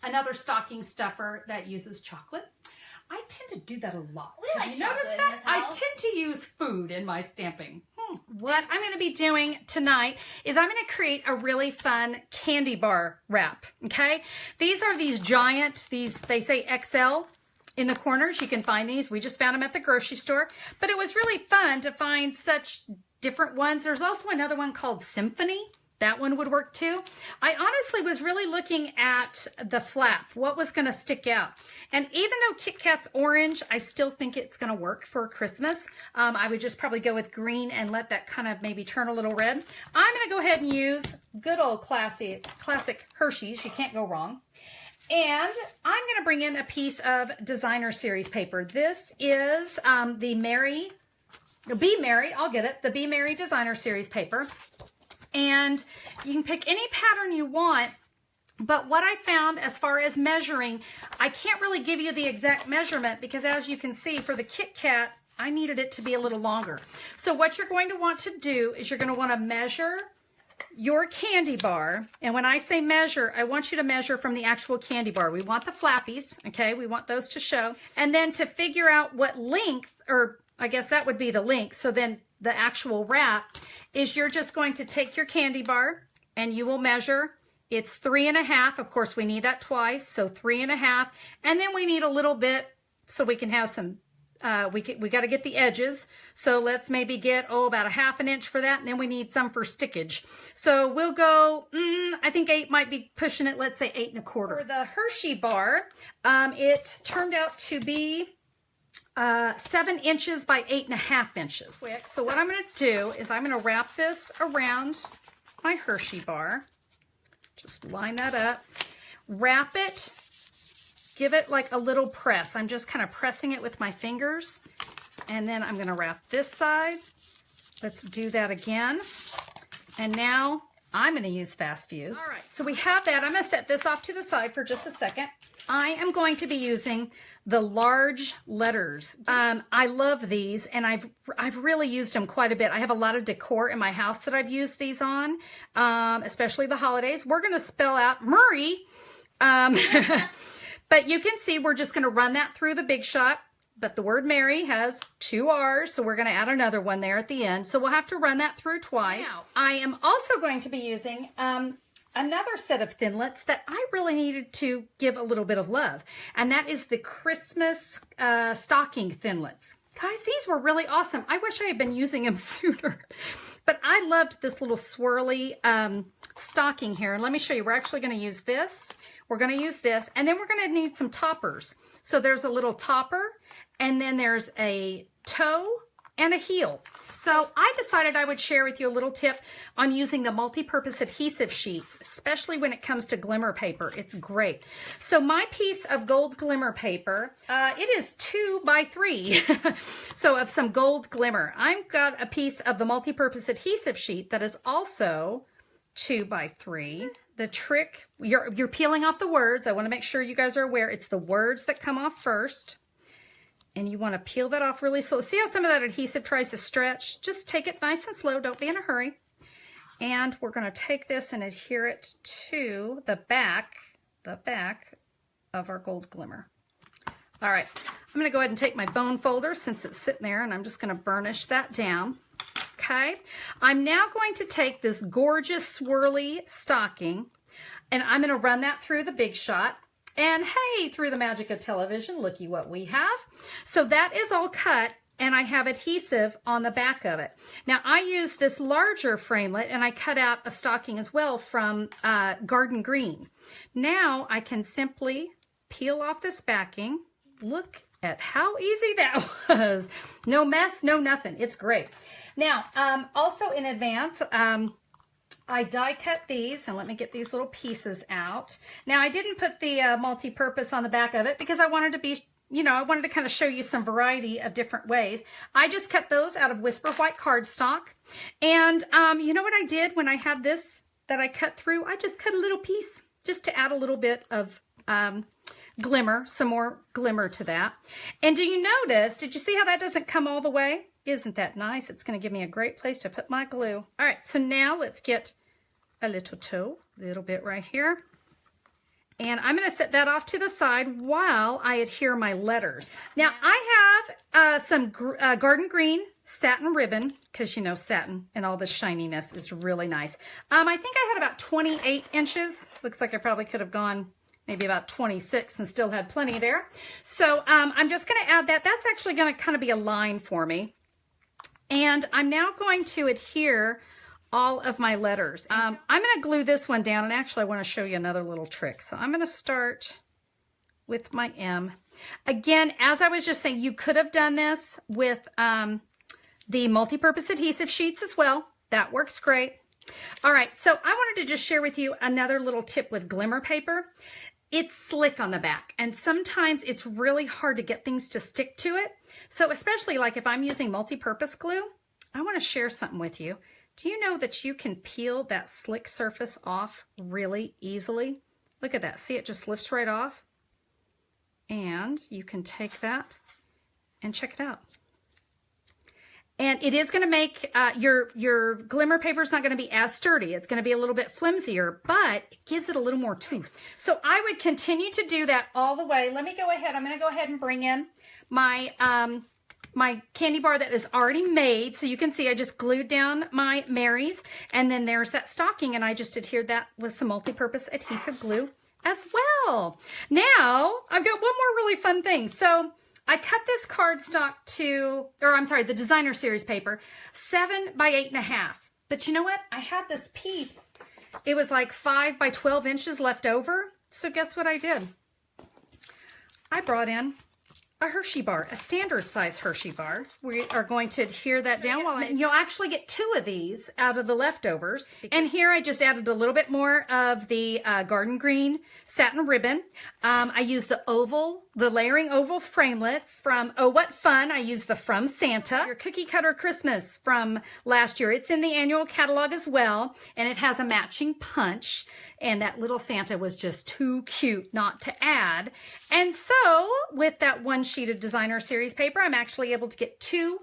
another stocking stuffer that uses chocolate. I tend to do that a lot. We like you notice chocolate that? in this I house. tend to use food in my stamping. What I'm going to be doing tonight is I'm going to create a really fun candy bar wrap, okay? These are these giant, they say XL in the corners. You can find these. We just found them at the grocery store. But it was really fun to find such different ones. There's also another one called Symphony. That one would work too. I honestly was really looking at the flap, what was going to stick out. And even though Kit Kat's orange, I still think it's going to work for Christmas. I would just probably go with green and let that kind of maybe turn a little red. I'm going to go ahead and use good old classic Hershey's. You can't go wrong. And I'm going to bring in a piece of designer series paper. This is the Be Merry, the Be Merry designer series paper. And you can pick any pattern you want, but what I found as far as measuring, I can't really give you the exact measurement because as you can see for the Kit Kat, I needed it to be a little longer. So what you're going to want to do is you're going to want to measure your candy bar. And when I say measure, I want you to measure from the actual candy bar. We want the flappies, okay? We want those to show. And then to figure out what length, or I guess that would be the length, so then the actual wrap is you're just going to take your candy bar and you will measure. It's 3.5. Of course, we need that twice, so 3.5. And then we need a little bit so we can have some, we got to get the edges. So let's maybe get, about a 1/2 inch for that. And then we need some for stickage. So we'll go, I think 8 might be pushing it. Let's say 8.25. For the Hershey bar, it turned out to be 7 inches by 8.5 inches. So what I'm going to do is I'm going to wrap this around my Hershey bar. Just line that up. Wrap it. Give it like a little press. I'm just kind of pressing it with my fingers. And then I'm going to wrap this side. Let's do that again. And now I'm going to use Fast Fuse. All right, so we have that. I'm going to set this off to the side for just a second. I am going to be using the large letters. I love these, and I've really used them quite a bit. I have a lot of decor in my house that I've used these on, especially the holidays. We're going to spell out Murray, but you can see we're just going to run that through the Big Shot. But the word Mary has 2 R's, so we're going to add another one there at the end. So we'll have to run that through twice. Now, I am also going to be using another set of thinlits that I really needed to give a little bit of love. And that is the Christmas stocking thinlits. Guys, these were really awesome. I wish I had been using them sooner. But I loved this little swirly stocking here. And let me show you. We're actually going to use this. We're going to use this. And then we're going to need some toppers. So there's a little topper. And then there's a toe and a heel. So I decided I would share with you a little tip on using the multi-purpose adhesive sheets, especially when it comes to glimmer paper. It's great. So my piece of gold glimmer paper, it is 2 by 3. So of some gold glimmer. I've got a piece of the multi-purpose adhesive sheet that is also 2 by 3. The trick, you're peeling off the words. I want to make sure you guys are aware it's the words that come off first. And you want to peel that off really slow. See how some of that adhesive tries to stretch? Just take it nice and slow. Don't be in a hurry. And we're going to take this and adhere it to the back of our gold glimmer. All right. I'm going to go ahead and take my bone folder since it's sitting there, and I'm just going to burnish that down. Okay. I'm now going to take this gorgeous swirly stocking, and I'm going to run that through the Big Shot. And hey, through the magic of television, looky what we have. So that is all cut, and I have adhesive on the back of it. Now I use this larger framelit, and I cut out a stocking as well from Garden Green. Now I can simply peel off this backing. Look at how easy that was. No mess, no nothing. It's great. Now, also in advance, I die cut these, and let me get these little pieces out. Now, I didn't put the multi-purpose on the back of it because I wanted to be, I wanted to kind of show you some variety of different ways. I just cut those out of Whisper White cardstock. And you know what I did when I had this that I cut through? I just cut a little piece just to add a little bit of glimmer, some more glimmer to that. And do you notice, did you see how that doesn't come all the way? Isn't that nice? It's going to give me a great place to put my glue. All right, so now let's get a little toe, a little bit right here. And I'm going to set that off to the side while I adhere my letters. Now, I have some garden green satin ribbon, because you know satin and all the shininess is really nice. I think I had about 28 inches. Looks like I probably could have gone maybe about 26 and still had plenty there. So I'm just going to add that. That's actually going to kind of be a line for me. And I'm now going to adhere all of my letters. I'm going to glue this one down, and actually I want to show you another little trick. So I'm going to start with my M. Again, as I was just saying, you could have done this with the multi-purpose adhesive sheets as well. That works great. All right, so I wanted to just share with you another little tip with Glimmer Paper. It's slick on the back, and sometimes it's really hard to get things to stick to it. So especially like if I'm using multi-purpose glue, I want to share something with you. Do you know that you can peel that slick surface off really easily? Look at that. See, it just lifts right off. And you can take that and check it out. And it is going to make your glimmer paper is not going to be as sturdy. It's going to be a little bit flimsier, but it gives it a little more tooth. So I would continue to do that all the way. Let me go ahead. I'm going to go ahead and bring in my my candy bar that is already made. So you can see I just glued down my Marys, and then there's that stocking, and I just adhered that with some multi-purpose adhesive glue as well. Now I've got one more really fun thing. So I cut this cardstock the designer series paper, 7 by 8.5. But you know what? I had this piece. It was like 5 by 12 inches left over. So guess what I did? I brought in a Hershey bar, a standard size Hershey bar. We are going to adhere that down you'll actually get 2 of these out of the leftovers. And here I just added a little bit more of the garden green satin ribbon. I used the layering oval framelits from Oh What Fun. I used the From Santa, your cookie cutter Christmas from last year. It's in the annual catalog as well, and it has a matching punch. And that little Santa was just too cute not to add. And so with that one sheet of designer series paper, I'm actually able to get 2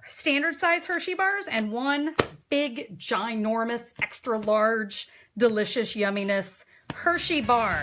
standard size Hershey bars and 1 big, ginormous, extra large, delicious yumminess Hershey bar.